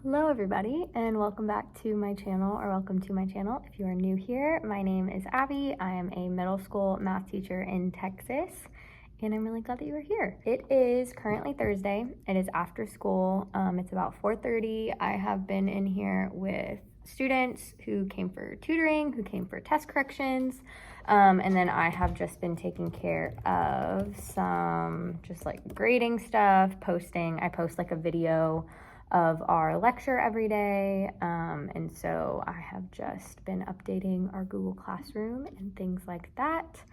Hello everybody and welcome back to my channel, or welcome to my channel if you are new here. My name is Abby. I am a middle school math teacher in Texas and I'm really glad that you are here. It is currently Thursday. It is after school. It's about 4:30. I have been in here with students who came for tutoring, who came for test corrections, and then I have just been taking care of some just like grading stuff, posting. I post like a video of our lecture every day, and so I have just been updating our Google Classroom and things like that.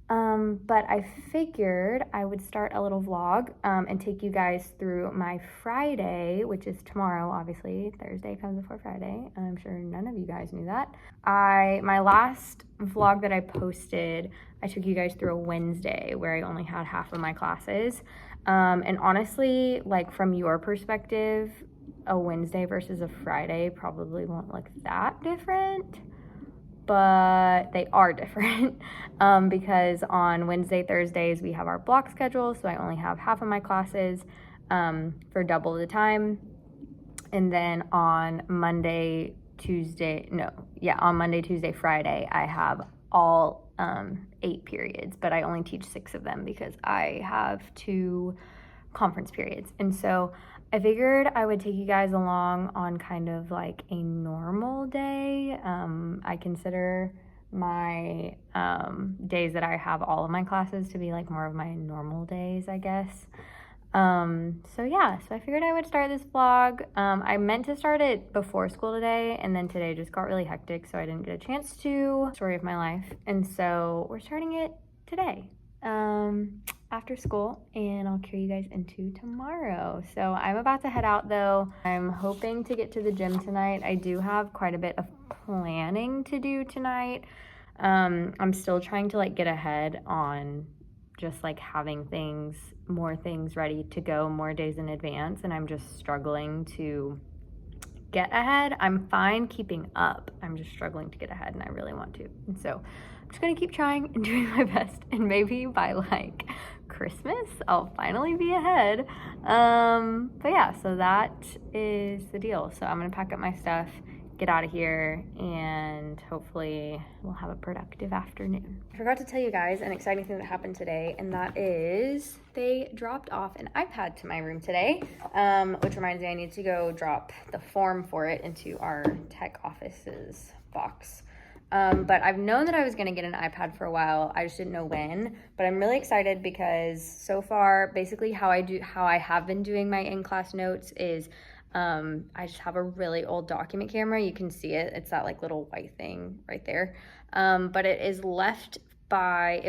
But I figured I would start a little vlog and take you guys through my Friday, which is tomorrow. Obviously Thursday comes before Friday. I'm sure none of you guys knew that. My last vlog that I posted, I took you guys through a Wednesday where I only had half of my classes. And honestly, like from your perspective, a Wednesday versus a Friday probably won't look that different, but they are different because on Wednesday, Thursdays, we have our block schedule. So I only have half of my classes for double the time. And then on Monday, Tuesday, Friday, I have all 8 periods, but I only teach 6 of them because I have 2 conference periods. And so I figured I would take you guys along on kind of like a normal day. I consider my days that I have all of my classes to be like more of my normal days, I guess. So I figured I would start this vlog. I meant to start it before school today, and then today just got really hectic, so I didn't get a chance to. Story of my life. And so we're starting it today, after school, and I'll carry you guys into tomorrow. So I'm about to head out though. I'm hoping to get to the gym tonight. I do have quite a bit of planning to do tonight. I'm still trying to like get ahead on just like having more things ready to go more days in advance, and I'm just struggling to get ahead. I'm fine keeping up. I'm just struggling to get ahead, and I really want to. And so I'm just gonna keep trying and doing my best, and maybe by like Christmas I'll finally be ahead. So that is the deal. So I'm gonna pack up my stuff, get out of here, and hopefully we'll have a productive afternoon. I forgot to tell you guys an exciting thing that happened today, and that is they dropped off an iPad to my room today, which reminds me I need to go drop the form for it into our tech office's box. But I've known that I was gonna get an iPad for a while. I just didn't know when, but I'm really excited because so far, basically how I have been doing my in-class notes is I just have a really old document camera. You can see it. It's that like little white thing right there. But it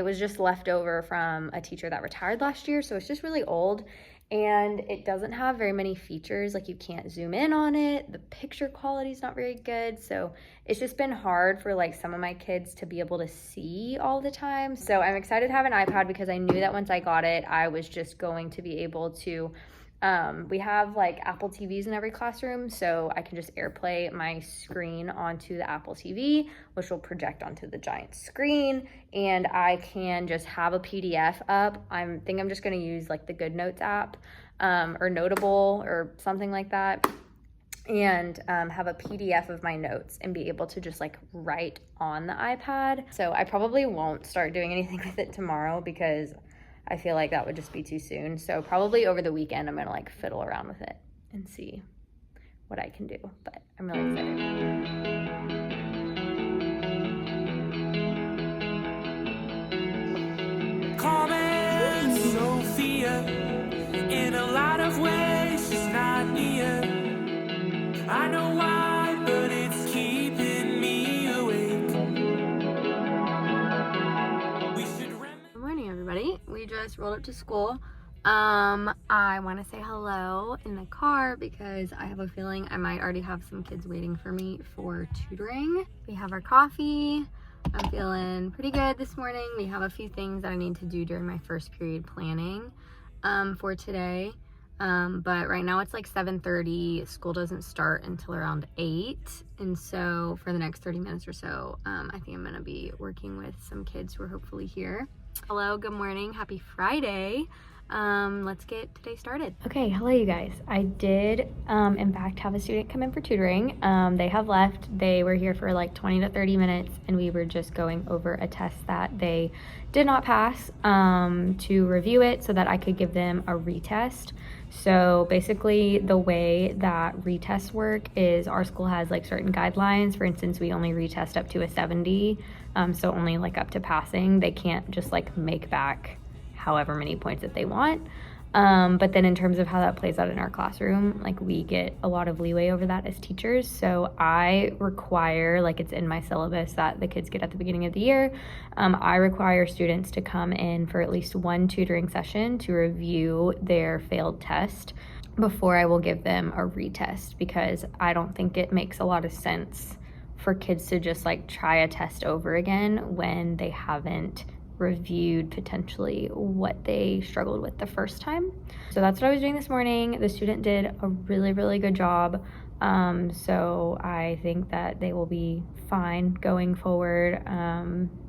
was just left over from a teacher that retired last year. So it's just really old, and it doesn't have very many features. Like you can't zoom in on it. The picture quality is not very good. So it's just been hard for like some of my kids to be able to see all the time. So I'm excited to have an iPad because I knew that once I got it, I was just going to be able to we have like Apple TVs in every classroom, so I can just AirPlay my screen onto the Apple TV, which will project onto the giant screen, and I can just have a PDF up. I think I'm just going to use like the GoodNotes app or Notable or something like that, and have a PDF of my notes and be able to just like write on the iPad. So I probably won't start doing anything with it tomorrow because I feel like that would just be too soon. So probably over the weekend, I'm gonna like fiddle around with it and see what I can do, but I'm really excited. Carmen Sophia, in a lot of ways, she's not near. I know why, but it's keeping me awake. Good morning, everybody. We just rolled up to school. I want to say hello in the car because I have a feeling I might already have some kids waiting for me for tutoring. We have our coffee. I'm feeling pretty good this morning. We have a few things that I need to do during my first period planning for today. But right now it's like 7:30. School doesn't start until around 8. And so for the next 30 minutes or so, I think I'm gonna be working with some kids who are hopefully here. Hello, good morning, happy Friday. let's get today started. Okay, hello you guys. I did in fact have a student come in for tutoring. They have left. They were here for like 20 to 30 minutes and we were just going over a test that they did not pass to review it so that I could give them a retest. So basically the way that retests work is our school has like certain guidelines. For instance, we only retest up to a 70, so only like up to passing. They can't just like make back however many points that they want. But then in terms of how that plays out in our classroom, like we get a lot of leeway over that as teachers. So I require, like it's in my syllabus that the kids get at the beginning of the year, I require students to come in for at least one tutoring session to review their failed test before I will give them a retest, because I don't think it makes a lot of sense for kids to just like try a test over again when they haven't reviewed potentially what they struggled with the first time. So that's what I was doing this morning. The student did a really, really good job. So I think that they will be fine going forward.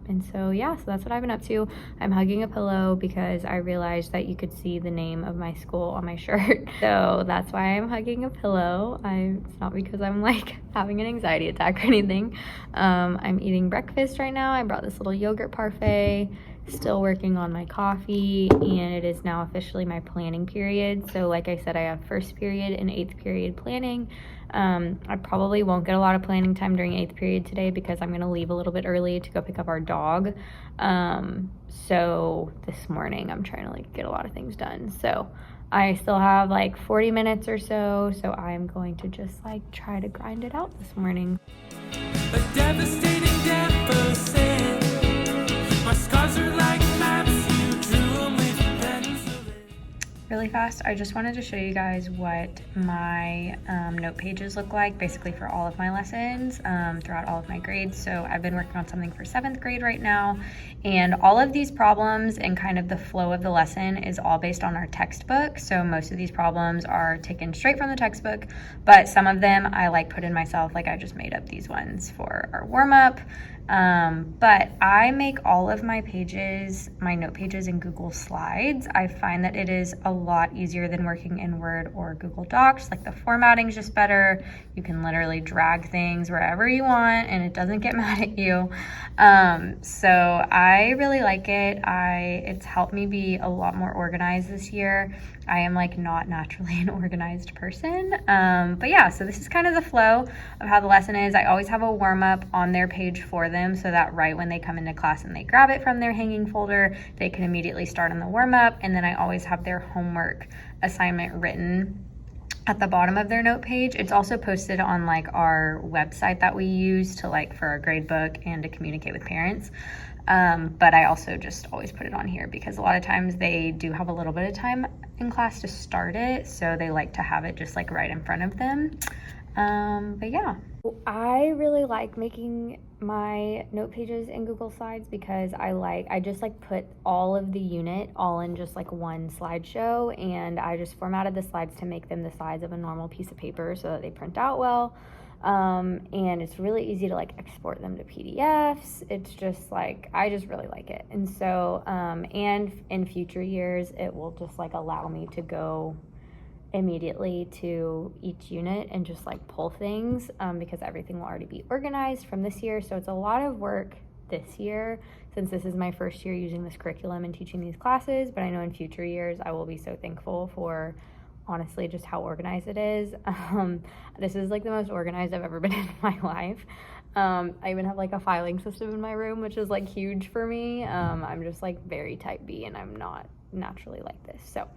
And so yeah, so that's what I've been up to. I'm hugging a pillow because I realized that you could see the name of my school on my shirt. So that's why I'm hugging a pillow. It's not because I'm like having an anxiety attack or anything. I'm eating breakfast right now. I brought this little yogurt parfait, still working on my coffee, and it is now officially my planning period. So like I said, I have first period and 8th period planning. I probably won't get a lot of planning time during 8th period today because I'm going to leave a little bit early to go pick up our dog. So this morning I'm trying to like get a lot of things done. So I still have like 40 minutes or so. So I'm going to just like try to grind it out this morning. A devastating deficit. My scars are like maps you drew 'em with pencil. Really fast, I just wanted to show you guys what my note pages look like basically for all of my lessons throughout all of my grades. So I've been working on something for 7th grade right now, and all of these problems and kind of the flow of the lesson is all based on our textbook. So most of these problems are taken straight from the textbook, but some of them I like put in myself, like I just made up these ones for our warm-up. But I make all of my pages, my note pages in Google Slides. I find that it is a lot easier than working in Word or Google Docs. Like the formatting is just better. You can literally drag things wherever you want and it doesn't get mad at you. So I really like it. It's helped me be a lot more organized this year. I am like not naturally an organized person. But yeah, so this is kind of the flow of how the lesson is. I always have a warm up on their page for them so that right when they come into class and they grab it from their hanging folder, they can immediately start on the warm up. And then I always have their homework assignment written at the bottom of their note page. It's also posted on like our website that we use to like for our grade book and to communicate with parents. But I also just always put it on here because a lot of times they do have a little bit of time in class to start it. So they like to have it just like right in front of them. But yeah, I really like making my note pages in Google Slides because I just like put all of the unit all in just like one slideshow, and I just formatted the slides to make them the size of a normal piece of paper so that they print out well. And it's really easy to like export them to PDFs. It's just like, I just really like it. And so, and in future years, it will just like allow me to go immediately to each unit and just like pull things because everything will already be organized from this year. So it's a lot of work this year since this is my first year using this curriculum and teaching these classes, but I know in future years I will be so thankful for honestly just how organized it is. This is like the most organized I've ever been in my life. I even have like a filing system in my room, which is like huge for me. I'm just like very type B and I'm not naturally like this. So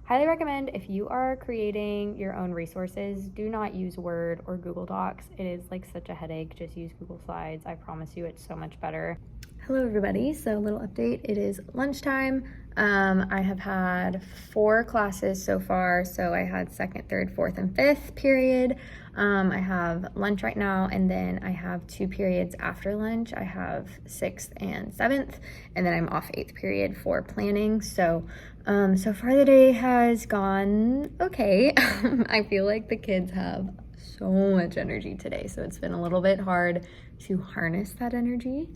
highly recommend if you are creating your own resources, do not use Word or Google Docs. It is like such a headache. Just use Google Slides. I promise you it's so much better. Hello everybody, so a little update. It is lunchtime. I have had 4 classes so far. So I had 2nd, 3rd, 4th, and 5th period. I have lunch right now, and then I have 2 periods after lunch. I have 6th and 7th, and then I'm off 8th period for planning. So so far the day has gone okay. I feel like the kids have so much energy today, so it's been a little bit hard to harness that energy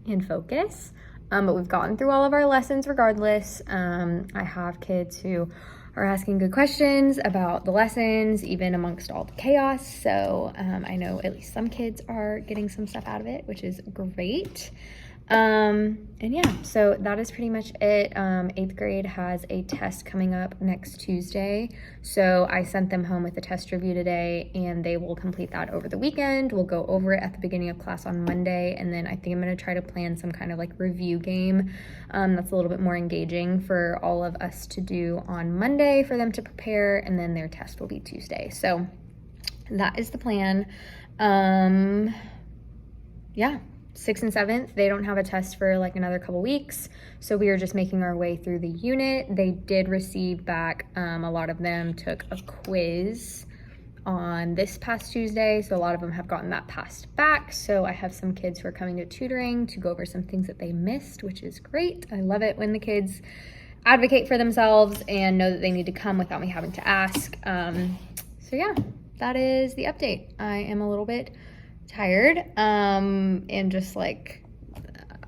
and focus. but we've gotten through all of our lessons regardless. I have kids who are asking good questions about the lessons, even amongst all the chaos. So I know at least some kids are getting some stuff out of it, which is great. And yeah, so that is pretty much it. 8th grade has a test coming up next Tuesday. So I sent them home with a test review today, and they will complete that over the weekend. We'll go over it at the beginning of class on Monday. And then I think I'm going to try to plan some kind of like review game that's a little bit more engaging for all of us to do on Monday for them to prepare. And then their test will be Tuesday. So that is the plan. Yeah. 6th and 7th, they don't have a test for like another couple weeks. So we are just making our way through the unit. They did receive back, a lot of them took a quiz on this past Tuesday. So a lot of them have gotten that passed back. So I have some kids who are coming to tutoring to go over some things that they missed, which is great. I love it when the kids advocate for themselves and know that they need to come without me having to ask. So yeah, that is the update. I am a little bit tired and just like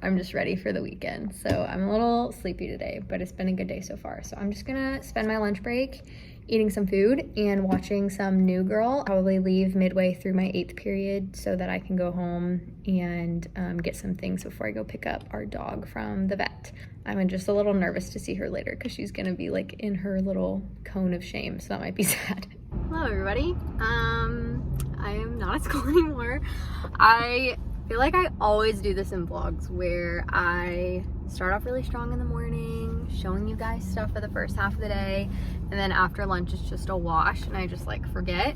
I'm just ready for the weekend, so I'm a little sleepy today, but it's been a good day so far. So I'm just gonna spend my lunch break eating some food and watching some New Girl. Probably leave midway through my 8th period so that I can go home and get some things before I go pick up our dog from the vet. I'm just a little nervous to see her later because she's gonna be like in her little cone of shame, so that might be sad. Hello everybody. I am not at school anymore. I feel like I always do this in vlogs where I start off really strong in the morning, showing you guys stuff for the first half of the day, and then after lunch it's just a wash and I just like forget.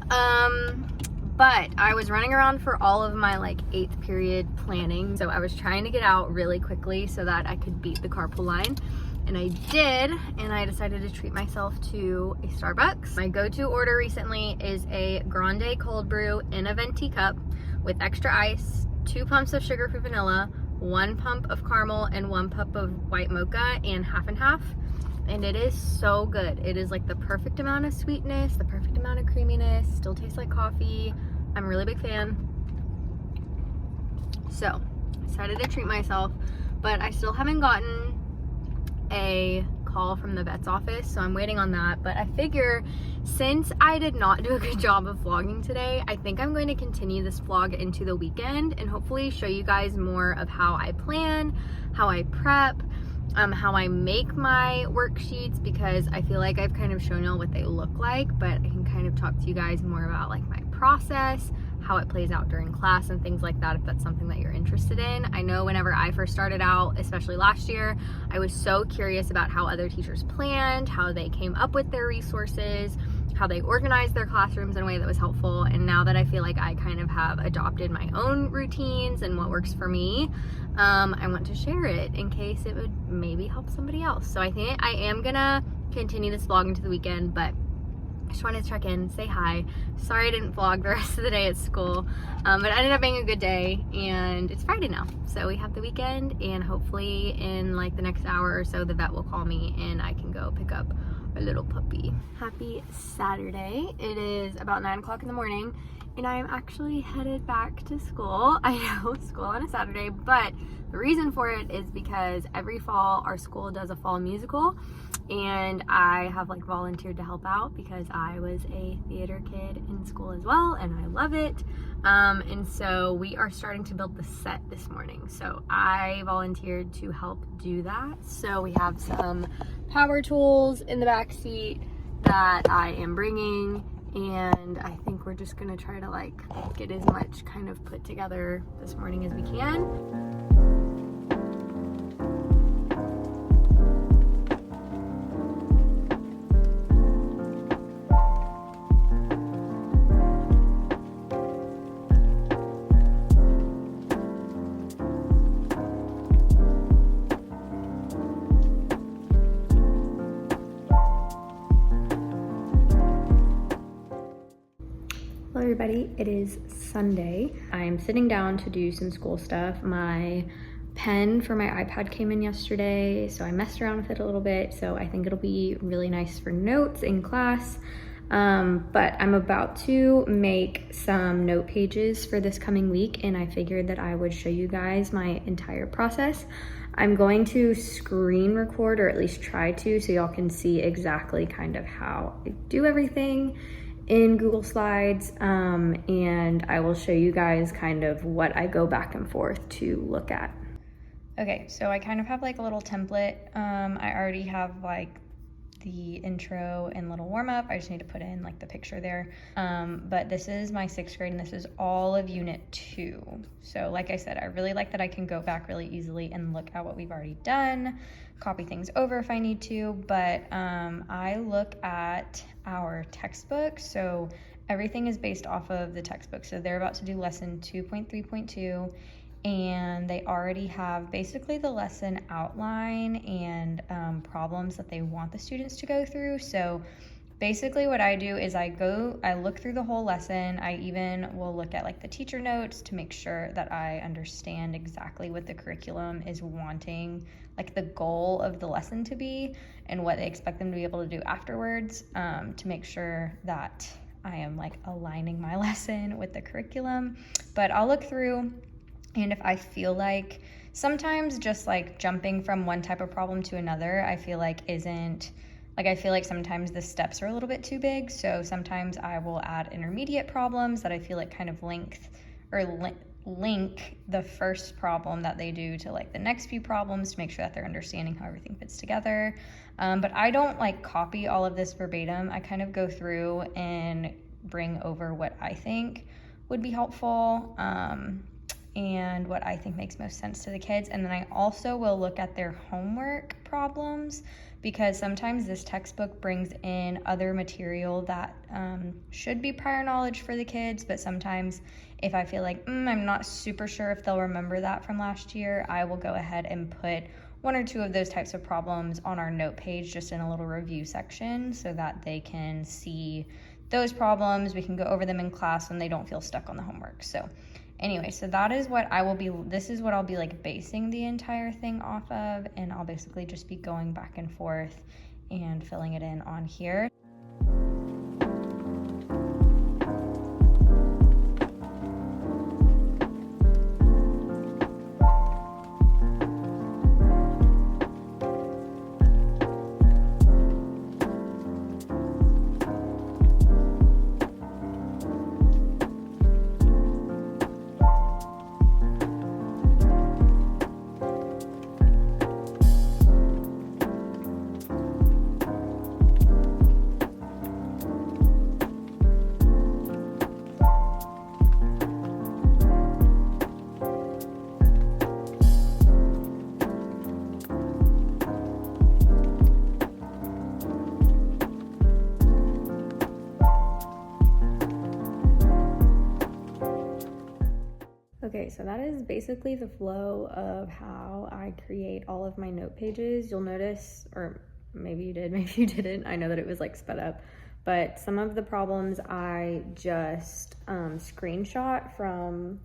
But I was running around for all of my like 8th period planning, so I was trying to get out really quickly so that I could beat the carpool line. And I did, and I decided to treat myself to a Starbucks. My go-to order recently is a grande cold brew in a venti cup with extra ice, 2 pumps of sugar-free vanilla, 1 pump of caramel, and 1 pump of white mocha, and half and half. And it is so good. It is like the perfect amount of sweetness, the perfect amount of creaminess, still tastes like coffee. I'm a really big fan. So, I decided to treat myself, but I still haven't gotten a call from the vet's office, so I'm waiting on that. But I figure since I did not do a good job of vlogging today, I think I'm going to continue this vlog into the weekend and hopefully show you guys more of how I plan, how I prep, how I make my worksheets, because I feel like I've kind of shown y'all what they look like, but I can kind of talk to you guys more about like my process, how it plays out during class and things like that, if that's something that you're interested in. I know whenever I first started out, especially last year, I was so curious about how other teachers planned, how they came up with their resources, how they organized their classrooms in a way that was helpful. And now that I feel like I kind of have adopted my own routines and what works for me, I want to share it in case it would maybe help somebody else. So I think I am gonna continue this vlog into the weekend, but I just wanted to check in, say hi. Sorry I didn't vlog the rest of the day at school, but it ended up being a good day, and it's Friday now. So we have the weekend, and hopefully in like the next hour or so, the vet will call me and I can go pick up our little puppy. Happy Saturday. It is about 9 o'clock in the morning, and I am actually headed back to school. I know, school on a Saturday, but the reason for it is because every fall our school does a fall musical, and I have like volunteered to help out because I was a theater kid in school as well, and I love it. And so we are starting to build the set this morning, so I volunteered to help do that. So we have some power tools in the back seat that I am bringing, and I think we're just gonna try to like get as much kind of put together this morning as we can. Hello everybody, it is Sunday. I'm sitting down to do some school stuff. My pen for my iPad came in yesterday, so I messed around with it a little bit, so I think it'll be really nice for notes in class. But I'm about to make some note pages for this coming week, and I figured that I would show you guys my entire process. I'm going to screen record, or at least try to, so y'all can see exactly kind of how I do everything in Google Slides, and I will show you guys kind of what I go back and forth to look at. Okay, so I kind of have like a little template. I already have like the intro and little warm up. I just need to put in like the picture there. But this is my 6th grade and this is all of Unit 2. So like I said, I really like that I can go back really easily and look at what we've already done, copy things over if I need to, but I look at our textbook. So everything is based off of the textbook. So they're about to do lesson 2.3.2. and they already have basically the lesson outline and problems that they want the students to go through. So basically what I do is I look through the whole lesson. I even will look at like the teacher notes to make sure that I understand exactly what the curriculum is wanting, like the goal of the lesson to be and what they expect them to be able to do afterwards, to make sure that I am like aligning my lesson with the curriculum. But I'll look through, and if I feel like sometimes just like jumping from one type of problem to another, I feel like I feel like sometimes the steps are a little bit too big. So sometimes I will add intermediate problems that I feel like kind of link the first problem that they do to like the next few problems to make sure that they're understanding how everything fits together. But I don't like copy all of this verbatim. I kind of go through and bring over what I think would be helpful, and what I think makes most sense to the kids. And then I also will look at their homework problems, because sometimes this textbook brings in other material that should be prior knowledge for the kids, but sometimes if I feel like I'm not super sure if they'll remember that from last year, I will go ahead and put 1 or 2 of those types of problems on our note page, just in a little review section, so that they can see those problems. We can go over them in class and they don't feel stuck on the homework. So anyway, so this is what I'll be like basing the entire thing off of, and I'll basically just be going back and forth and filling it in on here. Okay, so that is basically the flow of how I create all of my note pages. You'll notice, or maybe you did, maybe you didn't, I know that it was like sped up, but some of the problems I just screenshot from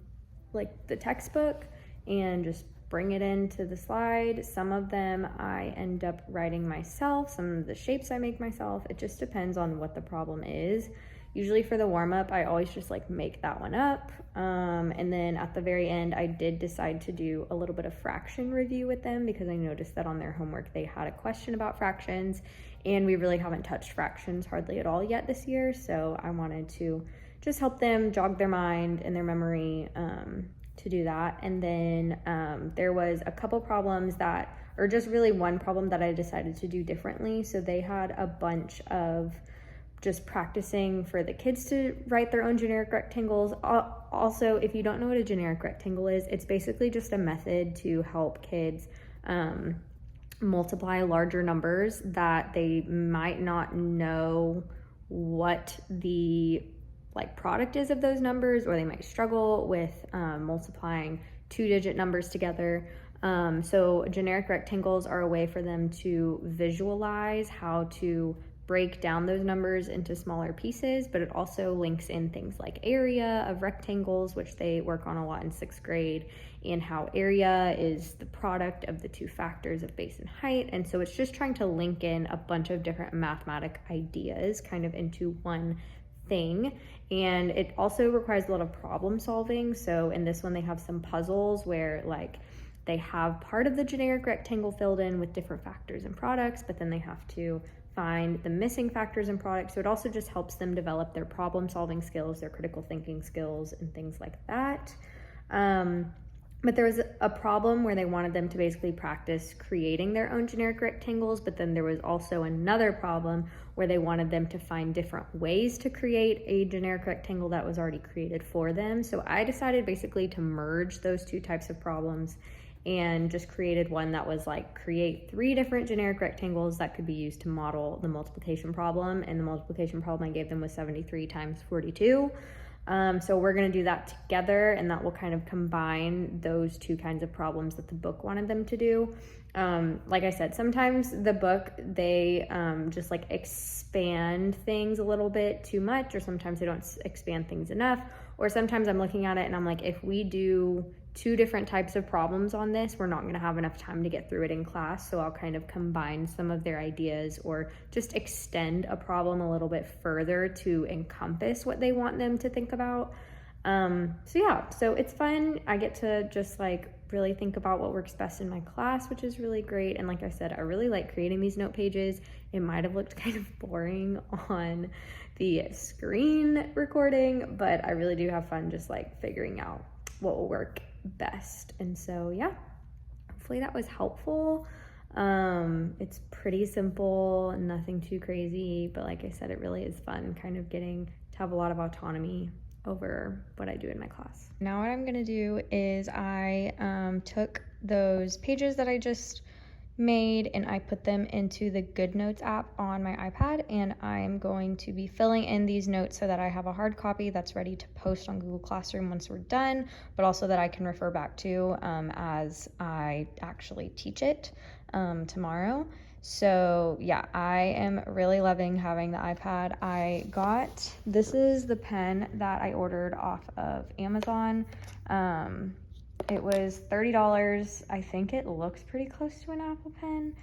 like the textbook and just bring it into the slide. Some of them I end up writing myself, some of the shapes I make myself. It just depends on what the problem is. Usually for the warm-up, I always just like make that one up. And then at the very end, I did decide to do a little bit of fraction review with them, because I noticed that on their homework, they had a question about fractions, and we really haven't touched fractions hardly at all yet this year. So I wanted to just help them jog their mind and their memory to do that. And then there was a couple problems or just really one problem that I decided to do differently. So they had a bunch of just practicing for the kids to write their own generic rectangles. Also, if you don't know what a generic rectangle is, it's basically just a method to help kids multiply larger numbers that they might not know what the like product is of those numbers, or they might struggle with multiplying 2-digit numbers together. So generic rectangles are a way for them to visualize how to break down those numbers into smaller pieces, but it also links in things like area of rectangles, which they work on a lot in 6th grade, and how area is the product of the two factors of base and height. And so it's just trying to link in a bunch of different mathematic ideas kind of into one thing. And it also requires a lot of problem solving. So in this one, they have some puzzles where like they have part of the generic rectangle filled in with different factors and products, but then they have to find the missing factors and products. So it also just helps them develop their problem solving skills, their critical thinking skills, and things like that. But there was a problem where they wanted them to basically practice creating their own generic rectangles, but then there was also another problem where they wanted them to find different ways to create a generic rectangle that was already created for them. So I decided basically to merge those two types of problems and just created one that was like create 3 different generic rectangles that could be used to model the multiplication problem. And the multiplication problem I gave them was 73 times 42. So we're going to do that together, and that will kind of combine those two kinds of problems that the book wanted them to do. Like I said, sometimes the book, they just like expand things a little bit too much, or sometimes they don't expand things enough, or sometimes I'm looking at it and I'm like, if we do 2 different types of problems on this, we're not going to have enough time to get through it in class. So I'll kind of combine some of their ideas or just extend a problem a little bit further to encompass what they want them to think about. So it's fun. I get to just like really think about what works best in my class, which is really great. And like I said, I really like creating these note pages. It might have looked kind of boring on the screen recording, but I really do have fun just like figuring out what will work best. And so yeah, hopefully that was helpful. It's pretty simple, nothing too crazy, but like I said, it really is fun kind of getting to have a lot of autonomy over what I do in my class. Now what I'm gonna do is I took those pages that I just made and I put them into the GoodNotes app on my iPad, and I'm going to be filling in these notes so that I have a hard copy that's ready to post on Google Classroom once we're done, but also that I can refer back to as I actually teach it tomorrow. So yeah, I am really loving having the iPad. This is the pen that I ordered off of Amazon. It was $30. I think it looks pretty close to an Apple Pen,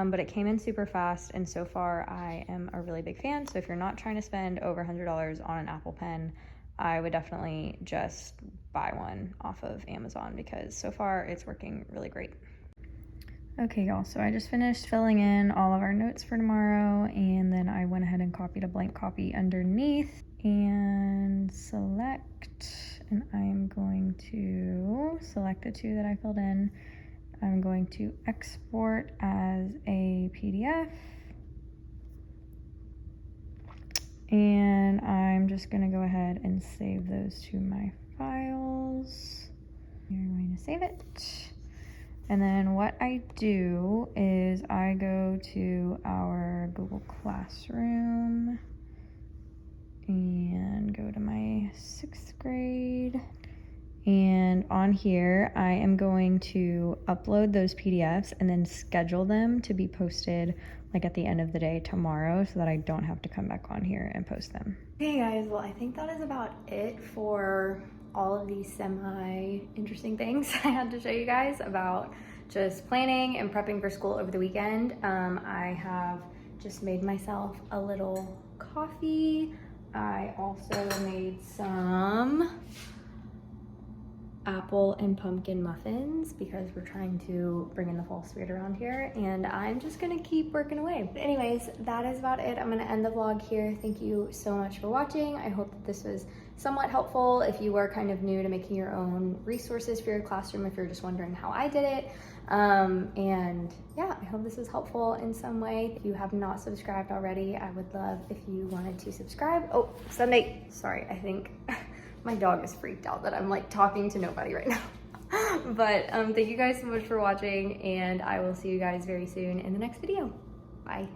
but it came in super fast, and so far I am a really big fan. So if you're not trying to spend over $100 on an Apple Pen, I would definitely just buy one off of Amazon because so far it's working really great. Okay, y'all, so I just finished filling in all of our notes for tomorrow, and then I went ahead and copied a blank copy underneath and and I'm going to select the 2 that I filled in. I'm going to export as a PDF, and I'm just going to go ahead and save those to my files. We're going to save it. And then what I do is I go to our Google Classroom and go to my 6th grade. And on here, I am going to upload those PDFs and then schedule them to be posted like at the end of the day tomorrow so that I don't have to come back on here and post them. Okay guys, well I think that is about it for all of these semi-interesting things I had to show you guys about just planning and prepping for school over the weekend. I have just made myself a little coffee. I also made some apple and pumpkin muffins because we're trying to bring in the fall spirit around here, and I'm just gonna keep working away. But anyways, that is about it. I'm gonna end the vlog here. Thank you so much for watching. I hope that this was somewhat helpful if you were kind of new to making your own resources for your classroom, if you're just wondering how I did it. And yeah, I hope this is helpful in some way. If you have not subscribed already, I would love if you wanted to subscribe. Oh, Sunday, sorry, I think my dog is freaked out that I'm like talking to nobody right now. But thank you guys so much for watching, and I will see you guys very soon in the next video. Bye.